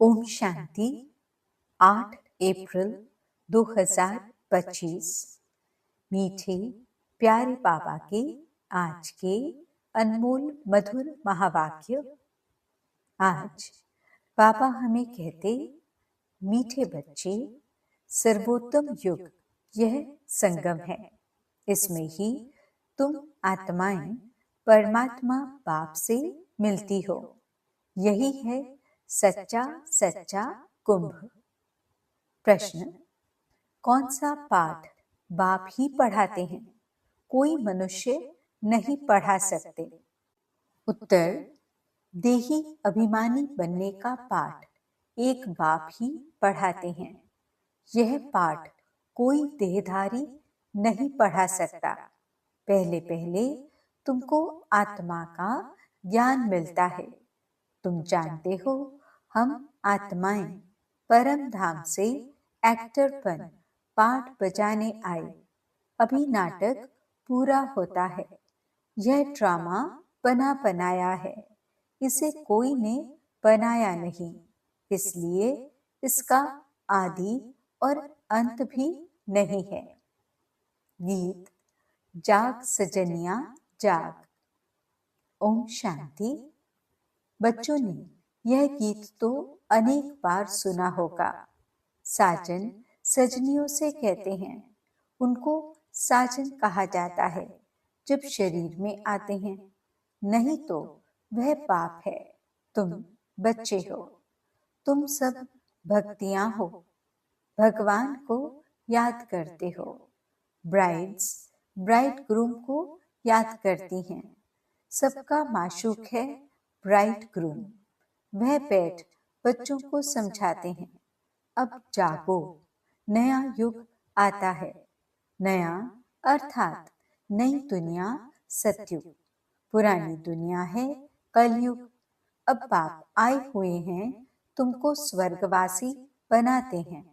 ओम शांति। 8 अप्रैल 2025। मीठे प्यारे बाबा के आज के अनमोल मधुर महावाक्य। आज बाबा हमें कहते, मीठे बच्चे, सर्वोत्तम युग यह संगम है। इसमें ही तुम आत्माएं परमात्मा बाप से मिलती हो। यही है सच्चा सच्चा कुंभ। प्रश्न, कौन सा पाठ बाप ही पढ़ाते हैं, कोई मनुष्य नहीं पढ़ा सकते? उत्तर, देही अभिमानी बनने का पाठ एक बाप ही पढ़ाते हैं। यह पाठ कोई देहधारी नहीं पढ़ा सकता। पहले पहले तुमको आत्मा का ज्ञान मिलता है। तुम जानते हो, हम आत्माएं परम धाम से एक्टरपन पाठ बजाने आए। अभी नाटक पूरा होता है। यह ड्रामा बना बनाया है, इसे कोई ने बनाया नहीं। इसलिए इसका आदि और अंत भी नहीं है। गीत जाग सजनिया जाग। ओम शांति। बच्चों ने यह गीत तो अनेक बार सुना होगा। साजन सजनियों से कहते हैं। उनको साजन कहा जाता है जब शरीर में आते हैं, नहीं तो वह पाप है। तुम बच्चे हो, तुम सब भक्तियां हो, भगवान को याद करते हो। ब्राइड्स ब्राइड ग्रूम को याद करती हैं। सबका माशूक है ब्राइड ग्रूम। वह बैठ बच्चों को समझाते हैं, अब जागो, नया युग आता है। नया अर्थात नई दुनिया सतयुग, पुरानी दुनिया है कलयुग। अब बाप आए हुए हैं तुमको स्वर्गवासी बनाते हैं।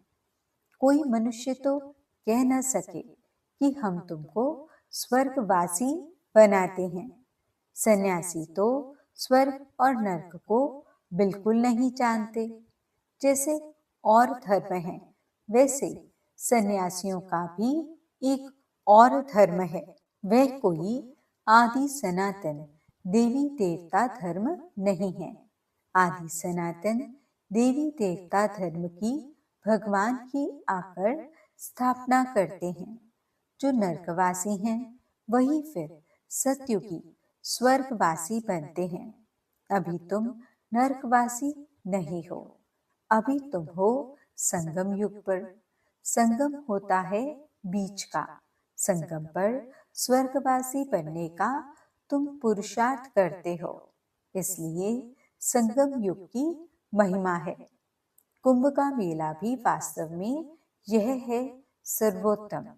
कोई मनुष्य तो कह न सके कि हम तुमको स्वर्गवासी बनाते हैं। सन्यासी तो स्वर्ग और नरक को बिल्कुल नहीं जानते। जैसे और धर्म है, वैसे सन्यासियों का भी एक और धर्म है। वह कोई आदि सनातन देवी देवता धर्म नहीं है। आदि सनातन देवी देवता धर्म की भगवान ही आकर स्थापना करते हैं। जो नरकवासी हैं, वही फिर सतयुगी स्वर्गवासी बनते हैं। अभी तुम नरकवासी नहीं हो, अभी तुम हो संगम युग पर। संगम होता है बीच का। संगम पर स्वर्गवासी बनने का तुम पुरुषार्थ करते हो। इसलिए संगम युग की महिमा है। कुंभ का मेला भी वास्तव में यह है सर्वोत्तम।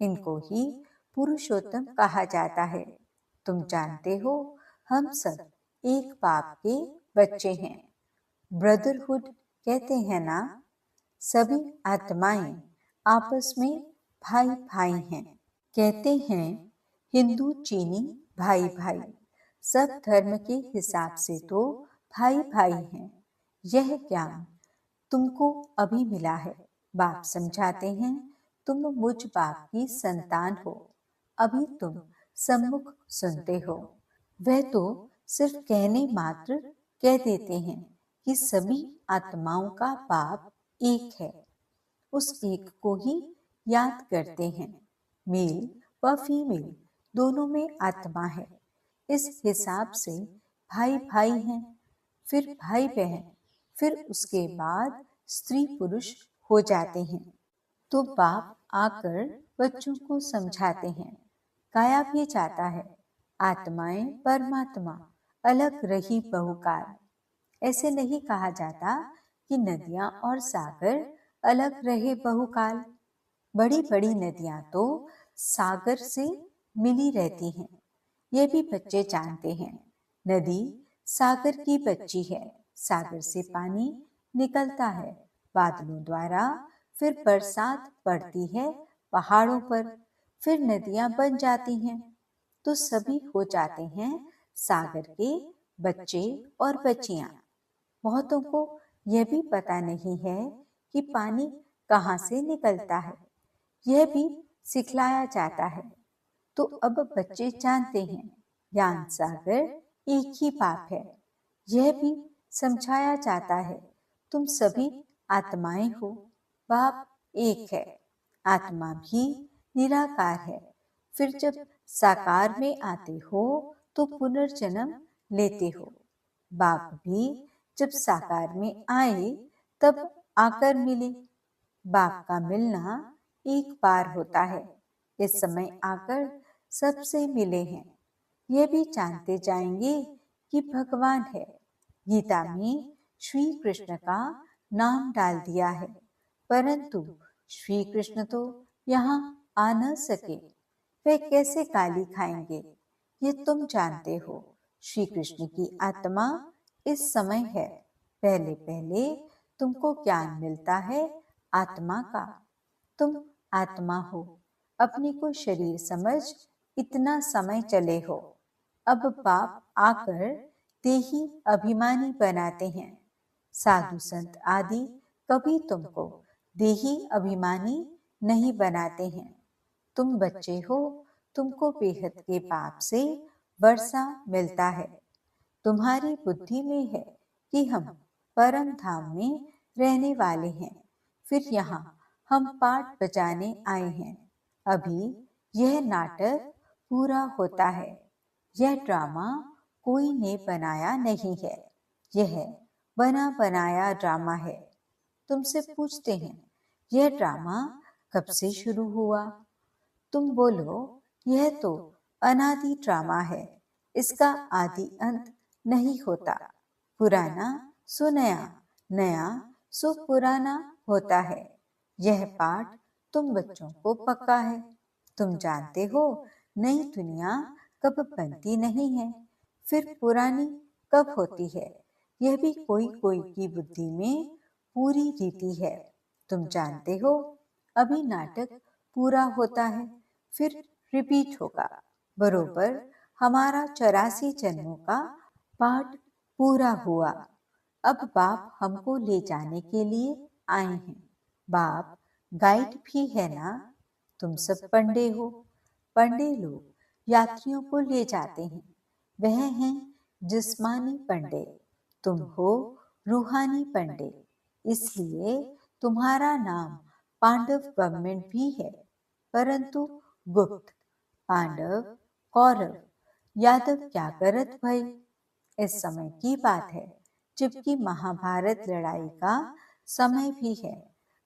इनको ही पुरुषोत्तम कहा जाता है। तुम जानते हो, हम सब एक बाप के बच्चे हैं। ब्रदरहुड कहते हैं ना। सभी आत्माएं आपस में भाई भाई हैं। कहते हैं हिंदू चीनी भाई भाई, सब धर्म के हिसाब से तो भाई भाई हैं। यह ज्ञान तुमको अभी मिला है। बाप समझाते हैं, तुम मुझ बाप की संतान हो। अभी तुम सम्मुख सुनते हो। वह तो सिर्फ कहने मात्र कह देते हैं कि सभी आत्माओं का बाप एक है। उस एक को ही याद करते हैं। मेल व फीमेल दोनों में आत्मा है। इस हिसाब से भाई भाई हैं, फिर भाई बहन, फिर उसके बाद स्त्री पुरुष हो जाते हैं। तो बाप आकर बच्चों को समझाते हैं। गाया भी जाता है, आत्माएं परमात्मा अलग रही बहुकाल। ऐसे नहीं कहा जाता कि नदियां और सागर अलग रहे बहुकाल। बड़ी बड़ी नदियां तो सागर से मिली रहती हैं। ये भी बच्चे जानते हैं, नदी सागर की बच्ची है। सागर से पानी निकलता है बादलों द्वारा, फिर बरसात पड़ती है पहाड़ों पर, फिर नदियां बन जाती हैं। तो सभी हो जाते हैं सागर के बच्चे और बच्चियां। बहुतों को यह भी पता नहीं है कि पानी कहाँ से निकलता है, यह भी सिखलाया जाता है। तो अब बच्चे जानते हैं ज्ञान सागर एक ही बाप है, यह भी समझाया जाता है। तुम सभी आत्माएं हो, बाप एक है, आत्मा भी निराकार है। फिर जब साकार में आते हो तो पुनर्जन्म लेते हो। बाप भी जब साकार में आए तब आकर मिले। बाप का मिलना एक बार होता है, इस समय आकर सबसे मिले हैं। यह भी जानते जाएंगे कि भगवान है। गीता में श्री कृष्ण का नाम डाल दिया है, परंतु श्री कृष्ण तो यहाँ आ न सके, वे कैसे गाली खाएंगे, ये तुम जानते हो। श्री कृष्ण की आत्मा इस समय है। पहले पहले तुमको ज्ञान मिलता है आत्मा का। तुम आत्मा हो, अपने को शरीर समझ इतना समय चले हो। अब बाप आकर देही अभिमानी बनाते हैं। साधु संत आदि कभी तुमको देही अभिमानी नहीं बनाते हैं। तुम बच्चे हो, तुमको बेहद के बाप से वर्षा मिलता है। तुम्हारी बुद्धि में है कि हम परम धाम में रहने वाले हैं। फिर यहाँ हम पाठ बजाने आए हैं। अभी यह नाटक पूरा होता है। यह ड्रामा कोई ने बनाया नहीं है, यह बना बनाया ड्रामा है। तुमसे पूछते हैं यह ड्रामा कब से शुरू हुआ? तुम बोलो यह तो अनादि ड्रामा है, इसका आदि अंत नहीं होता। पुराना सो नया, नया सो पुराना होता है। यह पाठ तुम बच्चों को पक्का है। तुम जानते हो नई दुनिया कब बनती नहीं है, फिर पुरानी कब होती है, यह भी कोई कोई की बुद्धि में पूरी रीति है। तुम जानते हो अभी नाटक पूरा होता है, फिर रिपीट होगा। बरोबर हमारा 84 जन्मों का पाठ पूरा हुआ। अब बाप हमको ले जाने के लिए आए हैं। बाप गाइड भी है ना। तुम सब पंडे हो। पंडे लोग यात्रियों को ले जाते हैं, वह हैं जिस्मानी पंडे। तुम हो रूहानी पंडे, इसलिए तुम्हारा नाम पांडव गवर्नमेंट भी है, परंतु गुप्त। पांडव कौरव यादव क्या करत भई? इस समय की बात है जबकि महाभारत लड़ाई का समय भी है।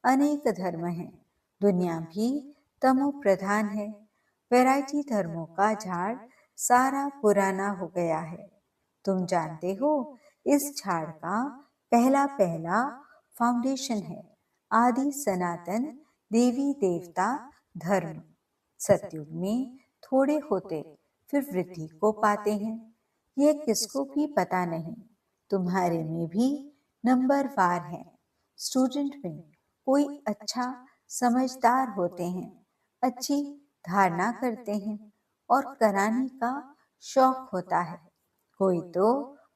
अनेक धर्म हैं, दुनिया भी तमो प्रधान है। वैरायटी धर्मों का झाड़ सारा पुराना हो गया है। तुम जानते हो इस झाड़ का पहला पहला फाउंडेशन है आदि सनातन देवी देवता धर्म। सतयुग में थोड़े होते, फिर वृद्धि को पाते हैं। यह किसको भी पता नहीं। तुम्हारे में भी नंबर वार है। स्टूडेंट में कोई अच्छा समझदार होते हैं, अच्छी धारणा करते हैं और कराने का शौक होता है। कोई तो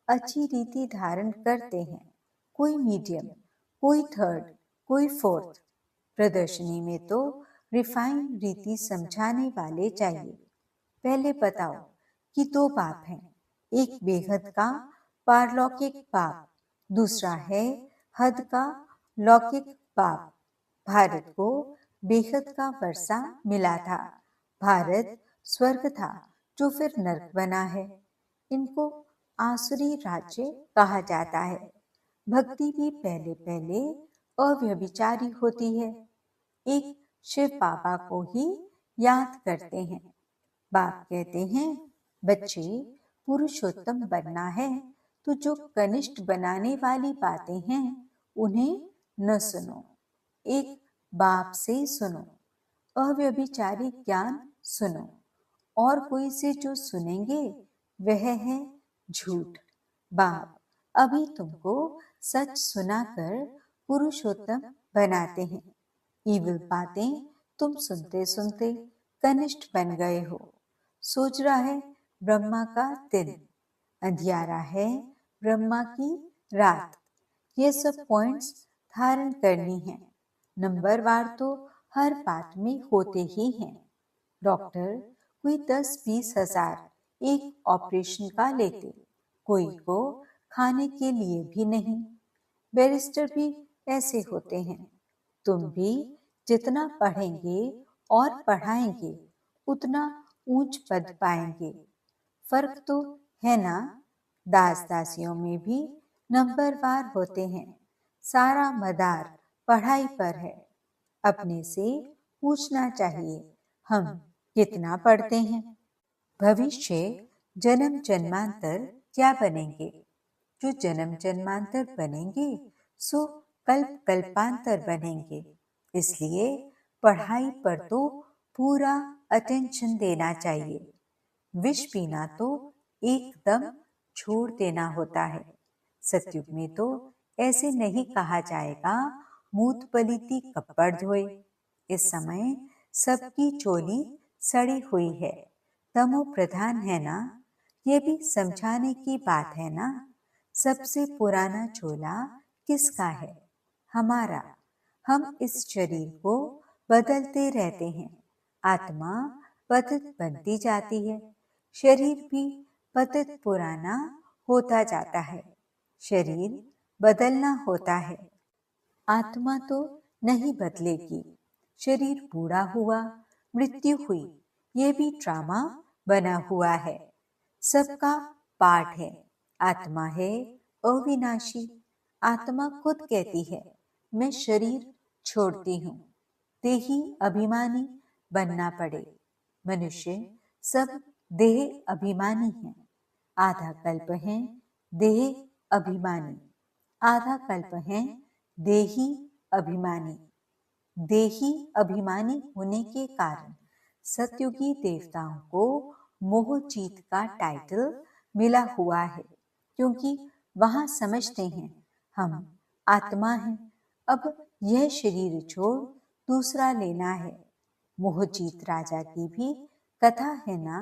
अच्छी रीति धारण करते हैं, कोई मीडियम, कोई थर्ड, कोई फोर्थ। प्रदर्शनी में तो रिफाइन रीति समझाने वाले चाहिए। पहले बताओ कि दो बाप हैं, एक बेहद का पारलौकिक बाप, दूसरा है हद का लौकिक बाप। भारत को बेहद का वर्षा मिला था। भारत स्वर्ग था जो फिर नर्क बना है। इनको आसुरी राज्य कहा जाता है। भक्ति भी पहले पहले अव्यभिचारी होती है। एक शिव बाबा को ही याद करते हैं। बाप कहते हैं बच्चे पुरुषोत्तम बनना है तो जो कनिष्ठ बनाने वाली बातें हैं उन्हें न सुनो, एक बाप से सुनो। अव्यभिचारी ज्ञान सुनो, और कोई से जो सुनेंगे वह है झूठ। बाप अभी तुमको सच सुनाकर पुरुषोत्तम बनाते हैं। ईविल बातें तुम सुनते सुनते कनिष्ठ बन गए हो। सोच रहा है ब्रह्मा का दिन, अंधियारा है ब्रह्मा की रात। ये सब पॉइंट्स धारण करनी है। नंबरवार तो हर बात में होते ही हैं। डॉक्टर कोई 10-20 हजार एक ऑपरेशन का लेते, कोई को खाने के लिए भी नहीं। बैरिस्टर भी ऐसे होते हैं। तुम भी जितना पढ़ेंगे और पढ़ाएंगे उतना ऊंच पद पाएंगे। फर्क तो है ना। दास दासियों में भी नंबरवार होते हैं। सारा मदार पढ़ाई पर है। अपने से पूछना चाहिए, हम कितना पढ़ते हैं। भविष्य जन्म जन्मांतर क्या बनेंगे? जो जन्म जन्मांतर बनेंगे सो कल्प कल्पांतर बनेंगे। इसलिए पढ़ाई पर तो पूरा अटेंशन देना चाहिए। विष पीना तो एकदम छोड़ देना होता है। सतयुग में तो ऐसे नहीं कहा जाएगा मूत पलीती कपड़ धोए। इस समय सबकी चोली सड़ी हुई है, तमो प्रधान है ना। ये भी समझाने की बात है ना। सबसे पुराना चोला किसका है? हमारा। हम इस शरीर को बदलते रहते हैं। आत्मा पतित बनती जाती है, शरीर भी पतित पुराना होता जाता है। शरीर बदलना होता है, आत्मा तो नहीं बदलेगी। शरीर बूढ़ा हुआ, मृत्यु हुई, ये भी ड्रामा बना हुआ है। सबका पाठ है। आत्मा है अविनाशी। आत्मा खुद कहती है, मैं शरीर छोड़ती हूँ। देही अभिमानी बनना पड़े। मनुष्य सब देह अभिमानी हैं। आधा कल्प है देह अभिमानी, आधा कल्प है देही अभिमानी। देही अभिमानी होने के कारण सतयुगी देवताओं को मोहजीत का टाइटल मिला हुआ है, क्योंकि वहां समझते हैं हम आत्मा हैं। अब यह शरीर छोड़ दूसरा लेना है। मोहजीत राजा की भी कथा है ना।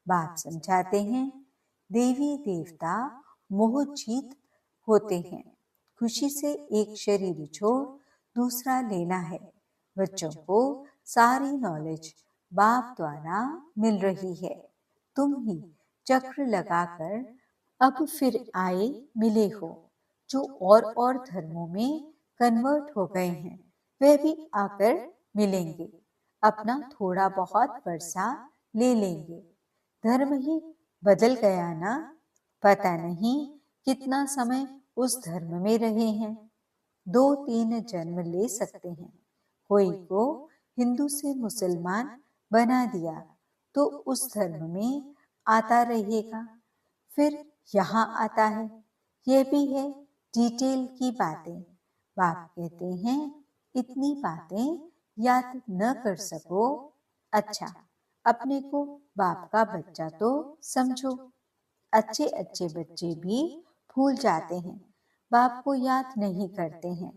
बाप समझाते हैं, देवी देवता मोहजीत होते हैं। खुशी से एक शरीर छोड़ दूसरा लेना है। बच्चों को सारी नॉलेज बाप द्वारा मिल रही है। तुम ही चक्र लगाकर अब फिर आए मिले हो। जो और धर्मों में कन्वर्ट हो गए हैं वे भी आकर मिलेंगे। अपना थोड़ा बहुत वर्षा ले लेंगे। धर्म ही बदल गया ना। पता नहीं कितना समय उस धर्म में रहे हैं। 2-3 जन्म ले सकते हैं। कोई को हिंदू से मुसलमान बना दिया तो उस धर्म में आता रहेगा, फिर यहाँ आता है। यह भी है डिटेल की बातें। बाप कहते हैं, इतनी बातें याद न कर सको, अच्छा अपने को बाप का बच्चा तो समझो। अच्छे अच्छे बच्चे भी भूल जाते हैं, बाप को याद नहीं करते हैं।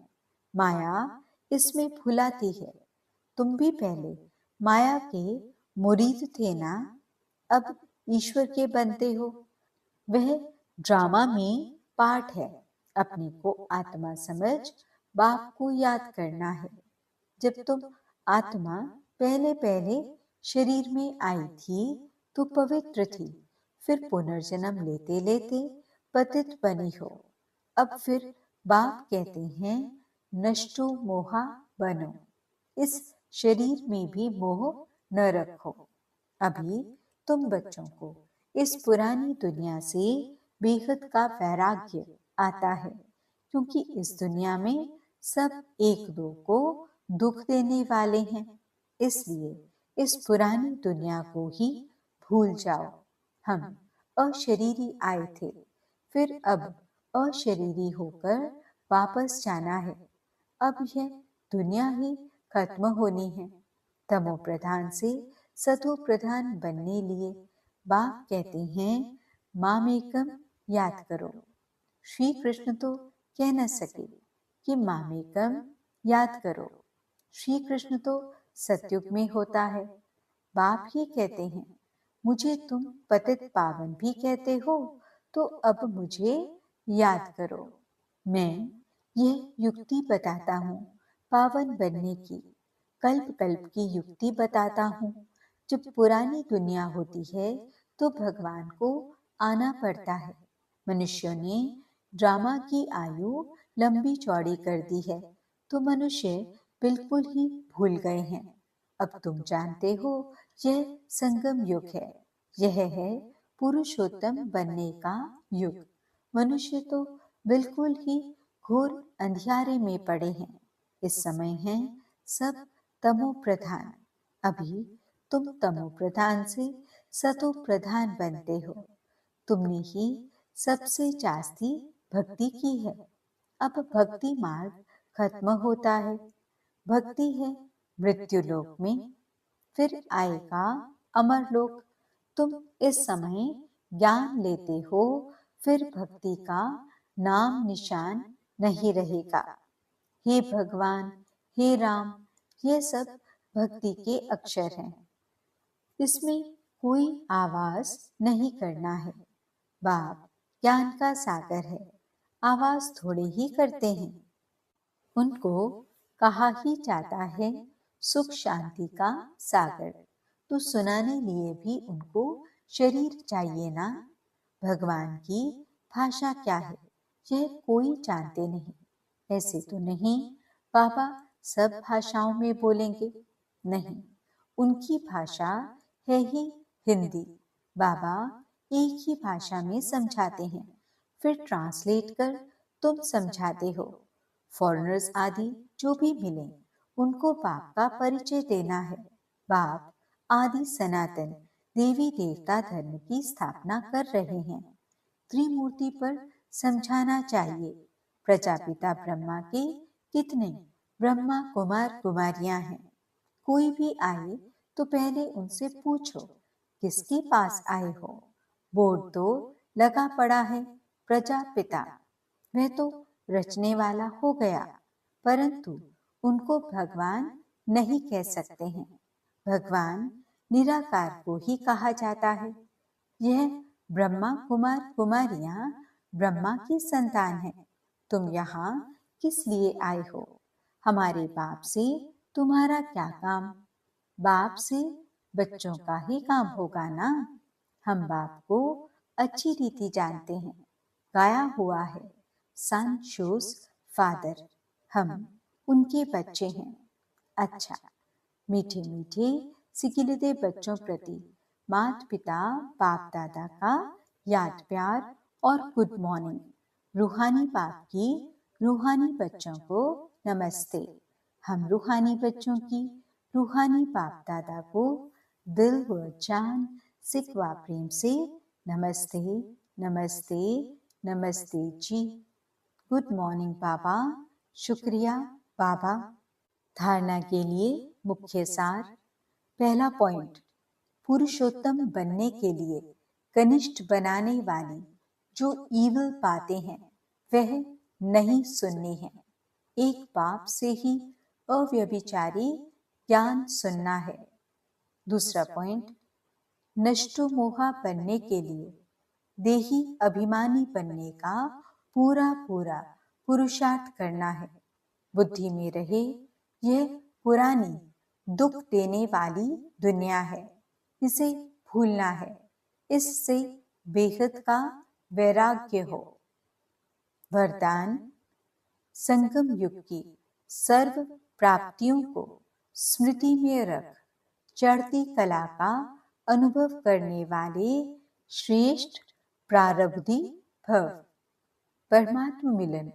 माया इसमें भुलाती है। तुम भी पहले माया के मुरीद थे ना, अब ईश्वर के बनते हो। वह ड्रामा में पार्ट है। अपने को आत्मा समझ बाप को याद करना है। जब तुम आत्मा पहले पहले शरीर में आई थी तो पवित्र थी, फिर पुनर्जन्म लेते लेते पतित बनी हो। अब फिर बाप कहते हैं, नष्टो मोहा बनो। इस शरीर में भी मोह न रखो। अभी तुम बच्चों को इस पुरानी दुनिया से बेहद का वैराग्य आता है, क्योंकि इस दुनिया में सब एक दो को दुख देने वाले हैं। इसलिए इस पुरानी दुनिया को ही भूल जाओ। हम अशरीरी आए थे, फिर अब अशरीरी होकर वापस जाना है। अब यह दुनिया ही खत्म होनी है। तमो प्रधान से सतो प्रधान बनने लिए बाप कहते हैं, मामेकम याद करो। श्री कृष्ण तो कह न सके कि मामेकम याद करो। श्री कृष्ण तो सतयुग में होता है। बाप ही कहते हैं, मुझे तुम पतित पावन भी कहते हो तो अब मुझे याद करो। मैं यह युक्ति बताता हूँ पावन बनने की, कल्प कल्प की युक्ति बताता हूँ। जब पुरानी दुनिया होती है तो भगवान को आना पड़ता है। मनुष्यों ने ड्रामा की आयु लंबी चौड़ी कर दी है तो मनुष्य बिल्कुल ही भूल गए हैं। अब तुम जानते हो यह संगम युग है, यह है पुरुषोत्तम बनने का युग। मनुष्य तो बिल्कुल ही घोर अंधियारे में पड़े हैं। इस समय है सब तमो प्रधान। अभी तुम तमो प्रधान से सतो प्रधान बनते हो। तुमने ही सबसे जास्ती भक्ति की है। अब भक्ति मार्ग खत्म होता है। भक्ति है मृत्यु लोक में, फिर आएगा अमर लोक। तुम इस समय ज्ञान लेते हो, फिर भक्ति का नाम निशान नहीं रहेगा। हे भगवान, हे राम, ये सब भक्ति के अक्षर हैं। इसमें कोई आवाज नहीं करना है। बाप ज्ञान का सागर है, आवाज थोड़े ही करते हैं। उनको कहा ही जाता है सुख शांति का सागर, तो सुनाने लिए भी उनको शरीर चाहिए ना। भगवान की भाषा क्या है यह कोई जानते नहीं। ऐसे तो नहीं बाबा सब भाषाओं में बोलेंगे, नहीं, उनकी भाषा है ही हिंदी। बाबा एक ही भाषा में समझाते हैं, फिर ट्रांसलेट कर तुम समझाते हो। फॉरेनर्स आदि जो भी मिले उनको बाप का परिचय देना है। बाप आदि सनातन देवी देवता धर्म की स्थापना कर रहे हैं। त्रिमूर्ति पर समझाना चाहिए। प्रजापिता ब्रह्मा के कितने ब्रह्मा कुमार कुमारियां हैं। कोई भी आए तो पहले उनसे पूछो किसके पास आए हो। बोर्ड तो लगा पड़ा है प्रजापिता, वह तो रचने वाला हो गया, परंतु उनको भगवान नहीं कह सकते हैं। भगवान निराकार को ही कहा जाता है। यह ब्रह्मा कुमार कुमारियां ब्रह्मा की संतान हैं। तुम यहाँ किस लिए आए हो? हमारे बाप से तुम्हारा क्या काम? बाप से बच्चों का ही काम होगा ना। हम बाप को अच्छी रीति जानते हैं, गाया हुआ है सन शोज फादर, हम उनके बच्चे हैं। अच्छा, मीठे मीठे सिकिलते बच्चों प्रति माता पिता बाप दादा का याद प्यार और गुड मॉर्निंग। रूहानी बाप की रूहानी बच्चों को नमस्ते। हम रूहानी बच्चों की रूहानी बाप दादा को दिल व जान सिकवा प्रेम से नमस्ते नमस्ते नमस्ते जी। गुड मॉर्निंग बाबा। शुक्रिया बाबा। धारणा के लिए मुख्य सार। पहला पॉइंट, पुरुषोत्तम बनने के लिए कनिष्ठ बनाने वाली जो ईविल बातें हैं वह नहीं सुननी है। एक बाप से ही अव्यभिचारी ज्ञान सुनना है। दूसरा पॉइंट, नष्टो मोहा बनने के लिए देही अभिमानी बनने का पूरा पूरा पुरुषार्थ करना है। बुद्धि में रहे यह पुरानी दुख देने वाली दुनिया है, इसे भूलना है। इससे बेहद का वैराग्य हो। वरदान, संगम युग की सर्व प्राप्तियों को स्मृति में रख चढ़ती कला का अनुभव करने वाले श्रेष्ठ प्रारब्धी भव। परमात्म मिलन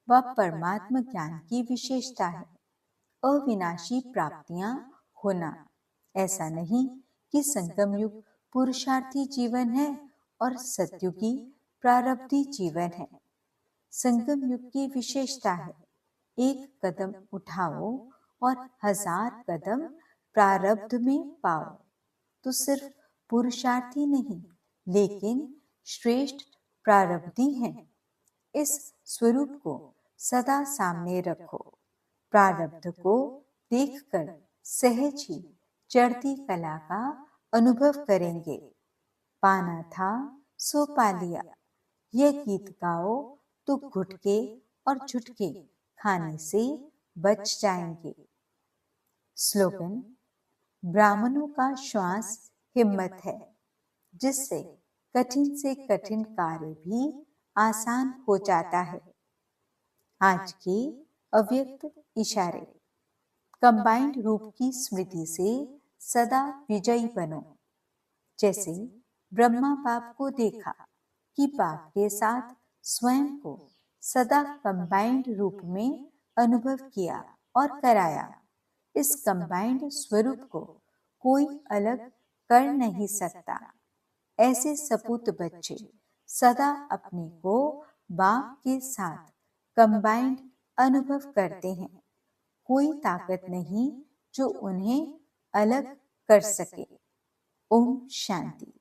व परमात्म ज्ञान की विशेषता है अविनाशी प्राप्तियां होना। ऐसा नहीं कि संगम युग पुरुषार्थी जीवन है और सत्युगी प्रारब्धी जीवन है। संगम युग की विशेषता है एक कदम उठाओ और 1000 कदम प्रारब्ध में पाओ। तो सिर्फ पुरुषार्थी नहीं लेकिन श्रेष्ठ प्रारब्धी हैं। इस स्वरूप को सदा सामने रखो। प्रारब्ध को देखकर सहज ही चढ़ती कला का अनुभव करेंगे। पाना था सो पा लिया, यह गीत गाओ तो घुटके और झुटके खाने से बच जाएंगे। स्लोगन: ब्राह्मणों का श्वास हिम्मत है, जिससे कठिन से कठिन कार्य भी आसान हो जाता है। आज के अव्यक्त इशारे: कंबाइंड रूप की स्मृति से सदा विजयी बनो। जैसे ब्रह्मा बाप को देखा कि बाप के साथ स्वयं को सदा कंबाइंड रूप में अनुभव किया और कराया। इस कंबाइंड स्वरूप को कोई अलग कर नहीं सकता। ऐसे सपूत बच्चे सदा अपने को बाप के साथ कंबाइंड अनुभव करते हैं। कोई ताकत नहीं जो उन्हें अलग कर सके। ओम शांति।